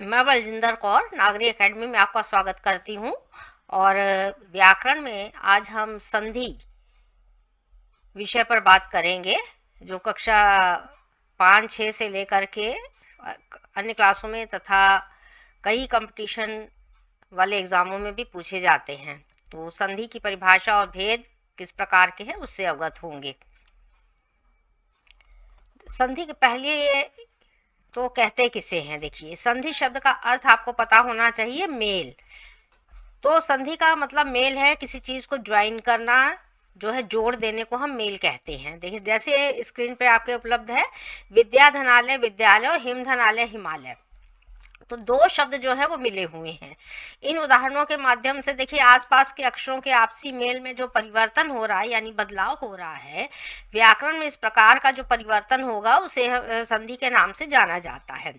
मैं बलजिंदर कौर नागरी एकेडमी में आपका स्वागत करती हूँ। और व्याकरण में आज हम संधि विषय पर बात करेंगे, जो कक्षा 5-6 से लेकर के अन्य क्लासों में तथा कई कंपटीशन वाले एग्जामों में भी पूछे जाते हैं। तो संधि की परिभाषा और भेद किस प्रकार के हैं उससे अवगत होंगे। संधि के पहले तो कहते किसे हैं, देखिए संधि शब्द का अर्थ आपको पता होना चाहिए, मेल। तो संधि का मतलब मेल है, किसी चीज को ज्वाइन करना, जो है जोड़ देने को हम मेल कहते हैं। देखिए जैसे स्क्रीन पे आपके उपलब्ध है विद्या धनालय विद्यालय और हिम धनालय हिमालय, तो दो शब्द जो है वो मिले हुए हैं। इन उदाहरणों के माध्यम से देखिए आसपास के अक्षरों के आपसी मेल में जो परिवर्तन हो रहा है यानी बदलाव हो रहा है, व्याकरण में इस प्रकार का जो परिवर्तन होगा उसे संधि के नाम से जाना जाता है।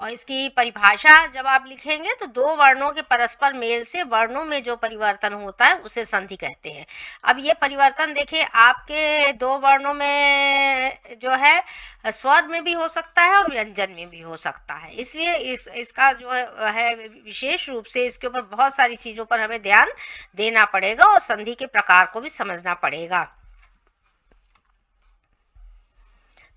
और इसकी परिभाषा जब आप लिखेंगे तो दो वर्णों के परस्पर मेल से वर्णों में जो परिवर्तन होता है उसे संधि कहते हैं। अब ये परिवर्तन देखिए आपके दो वर्णों में जो है स्वर में भी हो सकता है और व्यंजन में भी हो सकता है, इसलिए इसका जो है विशेष रूप से इसके ऊपर बहुत सारी चीजों पर हमें ध्यान देना पड़ेगा और संधि के प्रकार को भी समझना पड़ेगा।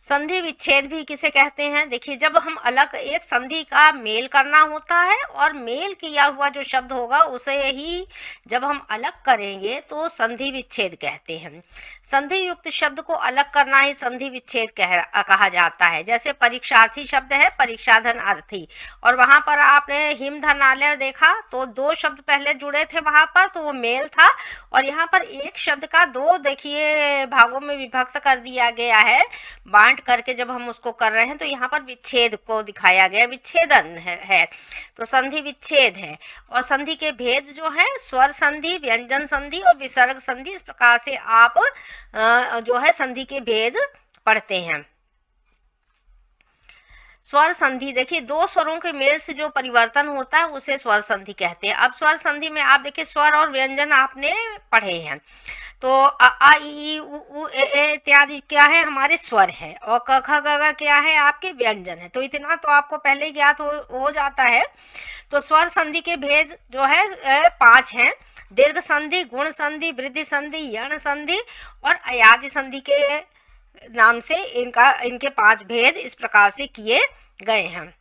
संधि विच्छेद भी किसे कहते हैं, देखिए जब हम अलग एक संधि का मेल करना होता है और मेल किया हुआ जो शब्द होगा उसे ही जब हम अलग करेंगे तो संधि विच्छेद कहते हैं। संधि युक्त शब्द को अलग करना ही संधि विच्छेद कहा जाता है। जैसे परीक्षार्थी शब्द है परीक्षाधन अर्थी, और वहां पर आपने हिम धनालय देखा तो दो शब्द पहले जुड़े थे वहां पर, तो वो मेल था। और यहाँ पर एक शब्द का दो देखिए भागों में विभक्त कर दिया गया है, बांट करके जब हम उसको कर रहे हैं तो यहाँ पर विच्छेद को दिखाया गया, विच्छेदन है। तो संधि विच्छेद है। और संधि के भेद जो है स्वर संधि, व्यंजन संधि और विसर्ग संधि, इस प्रकार से आप जो है संधि के भेद पढ़ते हैं। स्वर संधि देखिए दो स्वरों के मेल से जो परिवर्तन होता है उसे स्वर संधि कहते हैं। अब स्वर संधि में आप देखिए स्वर और व्यंजन आपने पढ़े हैं, तो अ आ इ ई उ ऊ ए ए इत्यादि क्या है, हमारे स्वर है, और क ख ग घ क्या है, आपके व्यंजन है। तो इतना तो आपको पहले ही ज्ञात हो जाता है। तो स्वर संधि के भेद जो है 5 हैं। दीर्घ संधि, गुण संधि, वृद्धि संधि, यण संधि और अयादि संधि के नाम से इनके 5 भेद इस प्रकार से किए गए हैं।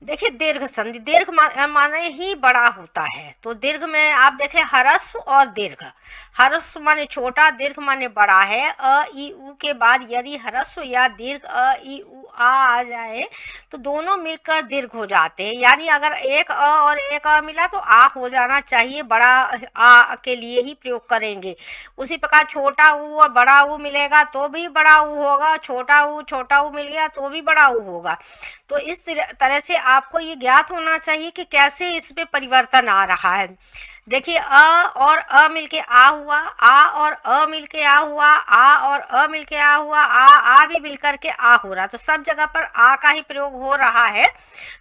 देखिए दीर्घ संधि, दीर्घ माने ही बड़ा होता है। तो दीर्घ में आप देखें ह्रस्व और दीर्घ। ह्रस्व माने छोटा, दीर्घ माने बड़ा है। अ ई उ के बाद यदि ह्रस्व या दीर्घ अ ई उ आ जाए तो दोनों मिलकर दीर्घ हो जाते हैं। यानी अगर एक अ और एक अ मिला तो आ हो जाना चाहिए, बड़ा आ के लिए ही प्रयोग करेंगे। उसी प्रकार छोटा ऊ और बड़ा ऊ मिलेगा तो भी बड़ा ऊ होगा, छोटा ऊ मिल गया तो भी बड़ा ऊ होगा। तो इस तरह से आपको ये ज्ञात होना चाहिए कि कैसे इसमें परिवर्तन आ रहा है। देखिए अ और अ मिलके आ हुआ, आ और अ मिलके आ हुआ, आ और अ मिलके आ हुआ, आ भी मिलकर के आ हो रहा, तो सब जगह पर आ का ही प्रयोग हो रहा है।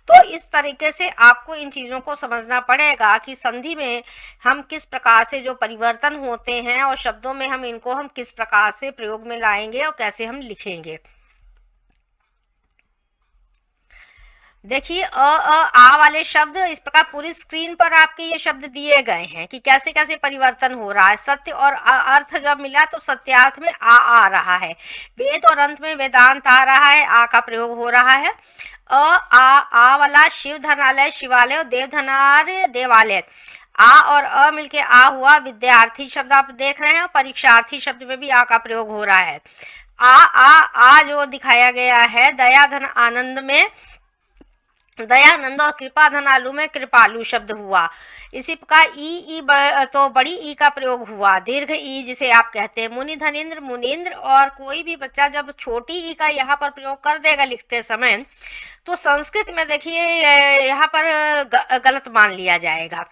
तो इस तरीके से आपको इन चीजों को समझना पड़ेगा कि संधि में हम किस प्रकार से जो परिवर्तन होते हैं और शब्दों में हम किस प्रकार से प्रयोग में लाएंगे और कैसे हम लिखेंगे। देखिए आ वाले शब्द इस प्रकार पूरी स्क्रीन पर आपके ये शब्द दिए गए हैं कि कैसे कैसे परिवर्तन हो रहा है। सत्य और अर्थ जब मिला तो सत्यार्थ में आ रहा है। वेद और अंत में वेदांत आ रहा है, आ का प्रयोग हो रहा है। आ वाला शिव धनालय शिवालय और देव धनालय देवालय, आ और अ मिलके आ हुआ। विद्यार्थी शब्द आप देख रहे हैं और परीक्षार्थी शब्द में भी आ का प्रयोग हो रहा है। आ जो दिखाया गया है दया धन आनंद में दयानंद और कृपा धनालु में कृपालु शब्द हुआ। इसी प्रकार ई तो बड़ी ई का प्रयोग हुआ। दीर्घ ई जिसे आप कहते हैं मुनि धनेन्द्र मुनीन्द्र, और कोई भी बच्चा जब छोटी ई का यहाँ पर प्रयोग कर देगा लिखते समय तो संस्कृत में देखिए यहाँ पर गलत मान लिया जाएगा,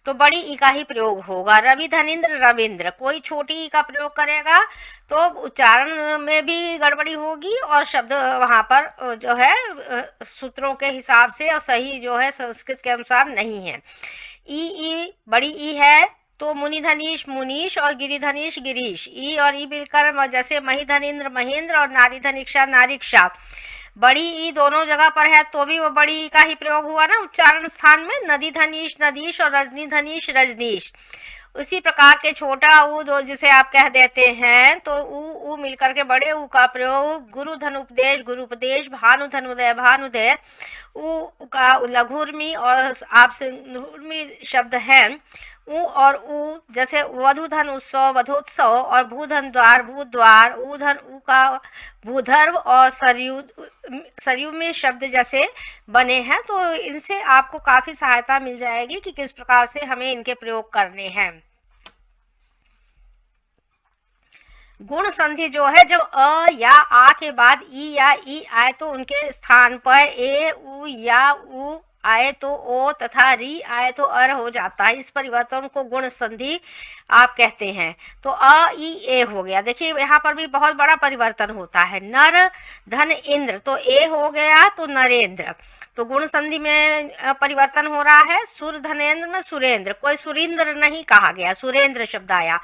तो बड़ी ई का ही प्रयोग होगा। रवि धनेन्द्र रविंद्र, कोई छोटी ई का प्रयोग करेगा तो उच्चारण में भी गड़बड़ी होगी और शब्द वहां पर जो है सूत्रों के हिसाब से और सही जो है संस्कृत के अनुसार नहीं है। ई बड़ी ई है तो मुनि धनीश मुनीश और गिरी धनीश गिरीश, ई और ई मिलकर जैसे मही धनेन्द्र महेंद्र और नारी धनिक्षा नारिक्षा। बड़ी ई दोनों जगह पर है तो भी वो बड़ी ई का ही प्रयोग हुआ ना उच्चारण स्थान में, नदी धनीश नदीश और रजनी धनीश रजनीश। उसी प्रकार के छोटा ऊ जो जिसे आप कह देते हैं तो ऊ मिलकर के बड़े ऊ का प्रयोग गुरु धन उपदेश गुरु उपदेश, भानु धन उदय भानुदय, ऊ का लघुर्मी और आपसे शब्द है। ऊ और ऊ जैसे वधु धन उत्सव वधोत्सव और भूधन द्वार भूद्वार, ऊ धन ऊ का भूधर्व और सरयू सरयू में शब्द जैसे बने हैं। तो इनसे आपको काफी सहायता मिल जाएगी कि किस प्रकार से हमें इनके प्रयोग करने हैं। गुण संधि जो है, जब अ या आ के बाद ई या ई आए तो उनके स्थान पर ए उ या उ आए तो ओ तथा री आए तो अर हो जाता है। इस परिवर्तन को गुण संधि आप कहते हैं। तो अ ई ए हो गया। देखिए यहाँ पर भी बहुत बड़ा परिवर्तन होता है। नर धन इंद्र तो ए हो गया तो नरेंद्र, तो गुण संधि में परिवर्तन हो रहा है। सुर धनेन्द्र में सुरेंद्र, कोई सुरेंद्र नहीं कहा गया, सुरेंद्र शब्द आया।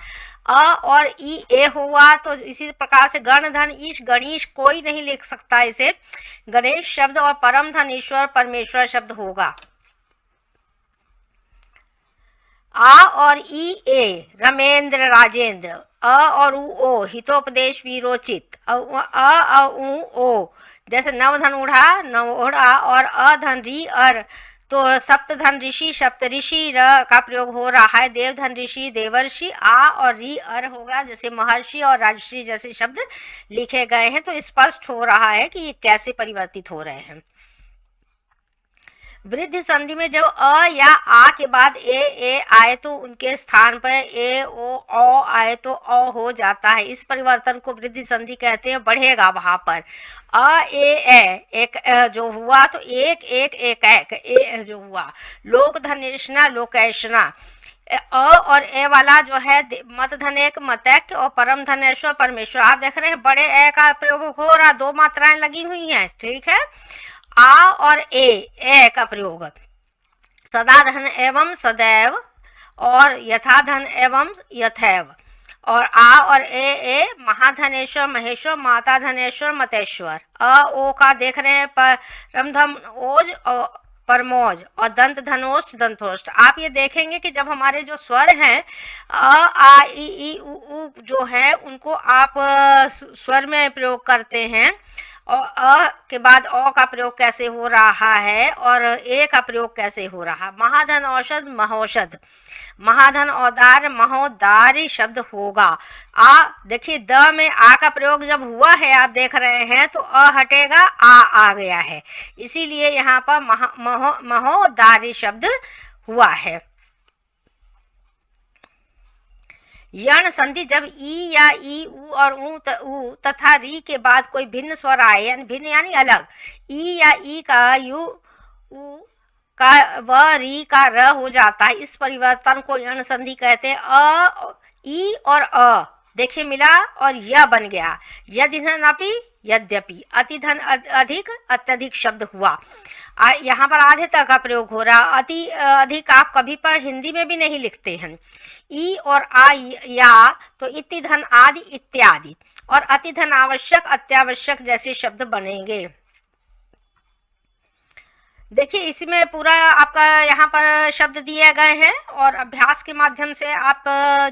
अ और ई ए हुआ तो इसी प्रकार से गण धन ईश गणेश, कोई नहीं लिख सकता इसे, गणेश शब्द और परम धन ईश्वर परमेश्वर शब्द होगा। आ और ई ए रमेंद्र राजेंद्र, अ और उ ओ हितोपदेश वीरोचित, अ उ ओ जैसे नव धन उड़ा नवोढ़ा और अ धन री अर तो सप्त धन ऋषि सप्त ऋषि र का प्रयोग हो रहा है। देव धन ऋषि देवर्षि, आ और री अर होगा जैसे महर्षि और राजर्षि जैसे शब्द लिखे गए हैं। तो स्पष्ट हो रहा है कि ये कैसे परिवर्तित हो रहे हैं। वृद्धि संधि में जब अ या आ के बाद ए आए तो उनके स्थान पर ए ओ औ आए तो औ हो जाता है। इस परिवर्तन को वृद्धि संधि कहते हैं। बढ़ेगा वहां पर अ ए एक जो हुआ तो एक एक एक एक ए जो हुआ। लोक धनेशना लोकेशना, अ और ए वाला जो है मत धनेक मतैक और परम धनेश्वर परमेश्वर। आप देख रहे हैं बड़े ए का प्रयोग हो रहा, दो मात्राएं लगी हुई हैं, ठीक है। आ और ए का प्रयोग सदा धन एवं सदैव और यथा धन एवं यथैव, और आ और ए महाधनेश्वर महेश्वर माता धनेश्वर मतेश्वर। अ ओ का देख रहे हैं परम धन ओज और परमोज और दंत धनोष्ट दंतोष्ट। आप ये देखेंगे कि जब हमारे जो स्वर हैं अ आ ई उ जो है उनको आप स्वर में प्रयोग करते हैं और अ के बाद औ का प्रयोग कैसे हो रहा है और ए का प्रयोग कैसे हो रहा है। महाधन औषध महौषध, महाधन औदार महोदारी शब्द होगा। आ देखिए द में आ का प्रयोग जब हुआ है आप देख रहे हैं तो अ हटेगा आ गया है, इसीलिए यहाँ पर महोदारी शब्द हुआ है। यण संधि जब ई या ई उ और उ तथा री के बाद कोई भिन्न स्वर आए, यानी भिन्न यानी अलग, ई या ई का यू उ का व री का र हो जाता है। इस परिवर्तन को यण संधि कहते हैं। अ ई और अ देखिए मिला और य बन गया। यदि धन अपि यद्यपि, अति धन अधिक अत्यधिक शब्द हुआ। यहाँ पर आधे तक का प्रयोग हो रहा। अति अधिक आप कभी पर हिंदी में भी नहीं लिखते हैं। ई और आ या तो इति धन आदि इत्यादि, और अति धन आवश्यक अत्यावश्यक जैसे शब्द बनेंगे। देखिए इसमें पूरा आपका यहाँ पर शब्द दिए गए हैं और अभ्यास के माध्यम से आप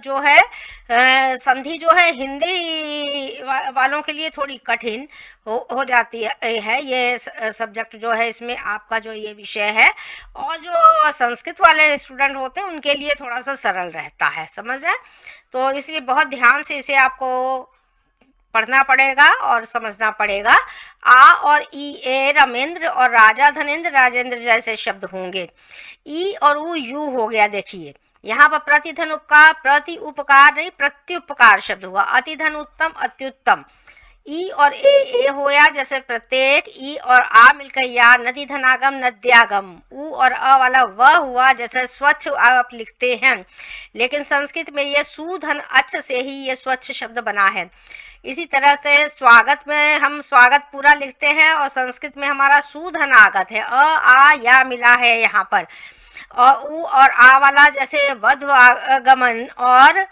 जो है संधि जो है हिंदी वालों के लिए थोड़ी कठिन हो जाती है। ये सब्जेक्ट जो है इसमें आपका जो ये विषय है, और जो संस्कृत वाले स्टूडेंट होते हैं उनके लिए थोड़ा सा सरल रहता है, समझ रहे हैं। तो इसलिए बहुत ध्यान से इसे आपको पढ़ना पड़ेगा और समझना पड़ेगा। आ और ई ए रमेंद्र और राजा धनेन्द्र राजेंद्र जैसे शब्द होंगे। ई और उ यू हो गया। देखिए यहाँ पर प्रतिधन उपकार प्रति उपकार नहीं प्रत्युपकार शब्द हुआ। अतिधन उत्तम अत्युत्तम। ई और ए होया जैसे प्रत्येक, ई और आ मिलकर या, नदी धनागम नद्यागम। उ और अ वाला व हुआ जैसे स्वच्छ आप लिखते हैं, लेकिन संस्कृत में ये सुधन अच से ही ये स्वच्छ शब्द बना है। इसी तरह से स्वागत में हम स्वागत पूरा लिखते हैं और संस्कृत में हमारा सुधन आगत है। अ आ या मिला है यहाँ पर, और उ और आ वाला जैसे वध आगमन और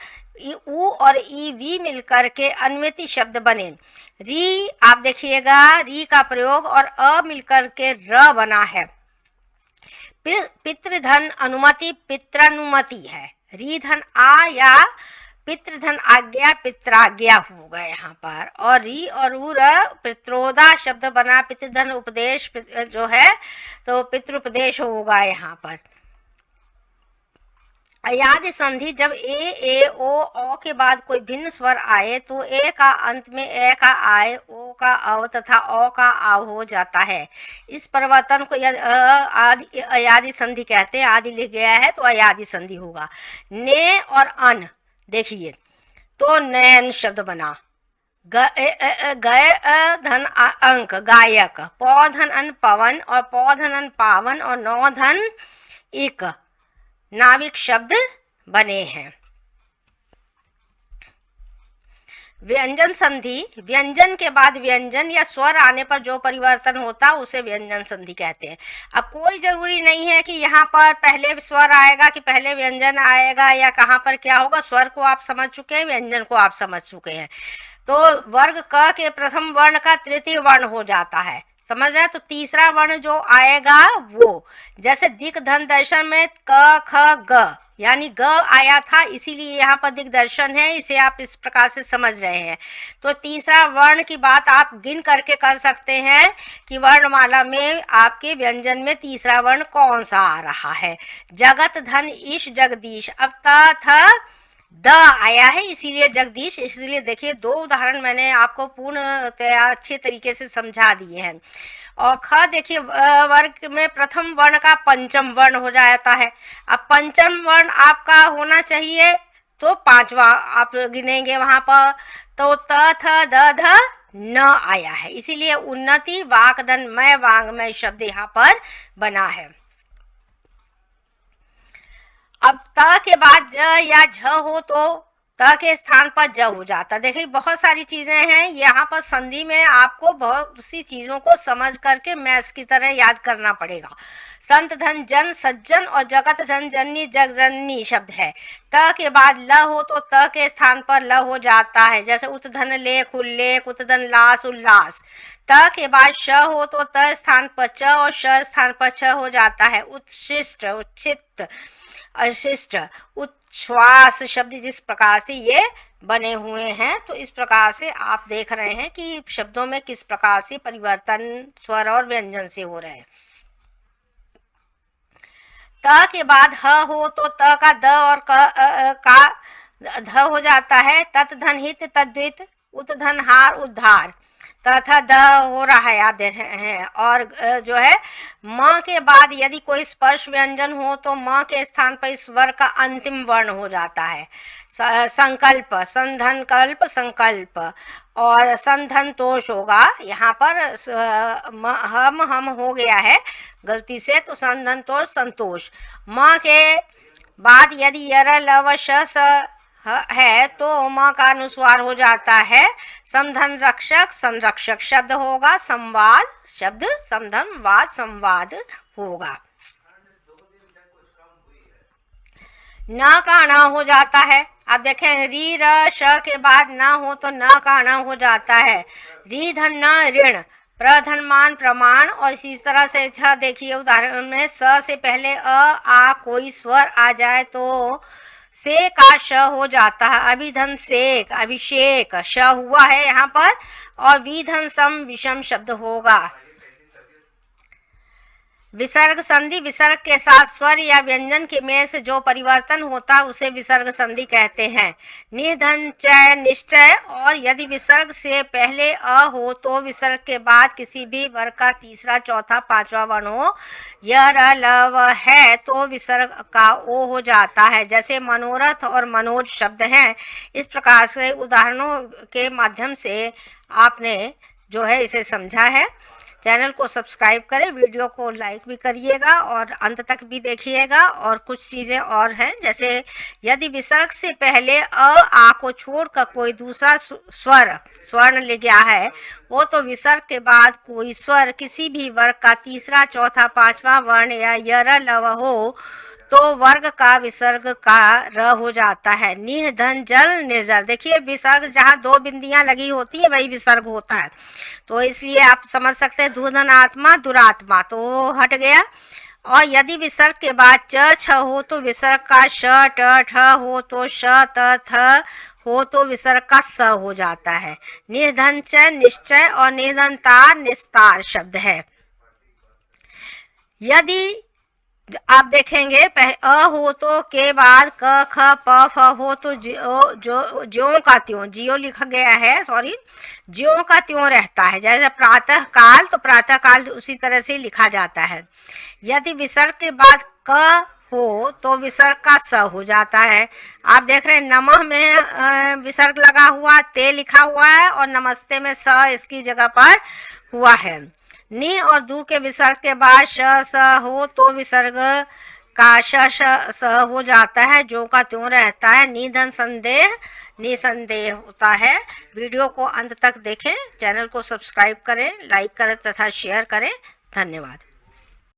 ऊ और ई वी मिलकर के अन्वयति शब्द बने। री आप देखिएगा, री का प्रयोग और अ मिलकर के र बना है। पितृधन अनुमति पित्रानुमति है। री धन आ या पितृधन आज्ञा पित्राज्ञा हो गए यहाँ पर। और री और उर पित्रोदा शब्द बना, पितृधन उपदेश जो है तो पितृपदेश होगा यहाँ पर। अयादि संधि, जब ए ओ के बाद कोई भिन्न स्वर आए तो ए का अंत में ए का आए, ओ का अव तथा ओ का आव हो जाता है। इस परिवर्तन को अयादि संधि कहते हैं। आदि लिख गया है तो अयादि संधि होगा। ने और अन देखिए तो नयन शब्द बना। गय धन अंक गायक, पौधन अन पवन और पौधन अन पावन और नौ धन इक नाविक शब्द बने हैं। व्यंजन संधि, व्यंजन के बाद व्यंजन या स्वर आने पर जो परिवर्तन होता है उसे व्यंजन संधि कहते हैं। अब कोई जरूरी नहीं है कि यहाँ पर पहले स्वर आएगा कि पहले व्यंजन आएगा या कहाँ पर क्या होगा। स्वर को आप समझ चुके हैं, व्यंजन को आप समझ चुके हैं। तो वर्ग क के प्रथम वर्ण का तृतीय वर्ण हो जाता है, समझ रहे हैं। तो तीसरा वर्ण जो आएगा वो, जैसे दिक धन दर्शन में क ख ग यानी ग आया था, इसीलिए यहाँ पर दिग्दर्शन है, इसे आप इस प्रकार से समझ रहे हैं। तो तीसरा वर्ण की बात आप गिन करके कर सकते हैं कि वर्णमाला में आपके व्यंजन में तीसरा वर्ण कौन सा आ रहा है। जगत धन ईश जगदीश, अब थ द आया है इसीलिए जगदीश। इसलिए देखिए दो उदाहरण मैंने आपको पूर्ण अच्छे तरीके से समझा दिए हैं। और ख देखिए वर्ग में प्रथम वर्ण का पंचम वर्ण हो जाता है। अब पंचम वर्ण आपका होना चाहिए तो पांचवा आप गिनेंगे वहां पर, तो त थ द ध न आया है, इसीलिए उन्नति वाकधन मय वांग्मय शब्द यहाँ पर बना है। अब त के बाद ज या झ हो तो त के स्थान पर ज हो जाता। देखिए बहुत सारी चीजें हैं यहाँ पर संधि में, आपको बहुत सी चीजों को समझ करके मैथ्स की तरह याद करना पड़ेगा। संत धन जन सज्जन और जगत धन जननी जगजननी शब्द है। त के बाद ल हो तो त के स्थान पर ल हो जाता है, जैसे उत धन लेख उल्लेख, उत धन लास उल्लास। त के बाद श हो तो त स्थान पर च और श स्थान पर छ हो जाता है। उत्शिष्ट उच्छित अशिष्ट उच्छ्वास शब्द जिस प्रकार से ये बने हुए हैं, तो इस प्रकार से आप देख रहे हैं कि शब्दों में किस प्रकार से परिवर्तन स्वर और व्यंजन से हो रहे हैं। त के बाद ह हो तो त का द और का ध हो जाता है। तत् धन हित तद्वित, उत धन हार उद्धार, तथा द हो रहा है आप देख रहे हैं। और जो है म के बाद यदि कोई स्पर्श व्यंजन हो तो म के स्थान पर इस स्वर का अंतिम वर्ण हो जाता है। संकल्प संधन कल्प संकल्प और संधन तोष होगा यहाँ पर। हम हो गया है गलती से, तो संधन तोष संतोष। म के बाद यदि यर लव श है तो म का अनुस्वार हो जाता है। समधन रक्षक संरक्षक शब्द होगा। संवाद शब्द समधन वाद संवाद होगा। न का न हो जाता है। अब देखें री र श के बाद न हो तो न का न हो जाता है। री धन न ऋण, प्रधन मान प्रमाण। और इसी तरह से छ देखिए उदाहरण में स से पहले आ कोई स्वर आ जाए तो से का श हो जाता है। अभिधन सेक अभिषेक श हुआ है यहाँ पर। और विधन सम विषम शब्द होगा। विसर्ग संधि, विसर्ग के साथ स्वर या व्यंजन के में से जो परिवर्तन होता है उसे विसर्ग संधि कहते हैं। निधन चय निश्चय। और यदि विसर्ग से पहले अ हो तो विसर्ग के बाद किसी भी वर्ग का तीसरा चौथा पांचवा वर्ण हो। यर लव है तो विसर्ग का ओ हो जाता है, जैसे मनोरथ और मनोज शब्द हैं। इस प्रकार से उदाहरणों के माध्यम से आपने जो है इसे समझा है। चैनल को सब्सक्राइब करें, वीडियो को लाइक भी करिएगा और अंत तक भी देखिएगा। और कुछ चीज़ें और हैं, जैसे यदि विसर्ग से पहले आ को छोड़कर कोई दूसरा स्वर्ण ले गया है वो तो विसर्ग के बाद कोई स्वर किसी भी वर्ग का तीसरा चौथा पांचवा वर्ण या यर लव हो तो वर्ग का विसर्ग का र हो जाता है। निह धन जल निर्जल, देखिए विसर्ग जहाँ दो बिंदियां लगी होती है वही विसर्ग होता है, तो इसलिए आप समझ सकते हैं धूधन आत्मा दुरात्मा तो हट गया। और यदि विसर्ग के बाद च छ हो तो विसर्ग का श ट ठ हो तो श त थ हो तो विसर्ग का स हो जाता है। निर्धन च निश्चय और निर्धनता निस्तार शब्द है। यदि आप देखेंगे अ हो तो के बाद क ख प फ हो तो ज्यों का त्यों, जियो लिखा गया है, सॉरी, ज्यों का त्यों रहता है। जैसे प्रातः काल तो प्रातः काल उसी तरह से लिखा जाता है। यदि विसर्ग के बाद क हो तो विसर्ग का स हो जाता है। आप देख रहे हैं नमः में विसर्ग लगा हुआ, ते लिखा हुआ है और नमस्ते में स इसकी जगह पर हुआ है। नि और दू के विसर्ग के बाद श स हो तो विसर्ग का श श स हो जाता है, जो का त्यों रहता है। निधन संदेह निसंदेह होता है। वीडियो को अंत तक देखें, चैनल को सब्सक्राइब करें, लाइक करें तथा शेयर करें। धन्यवाद।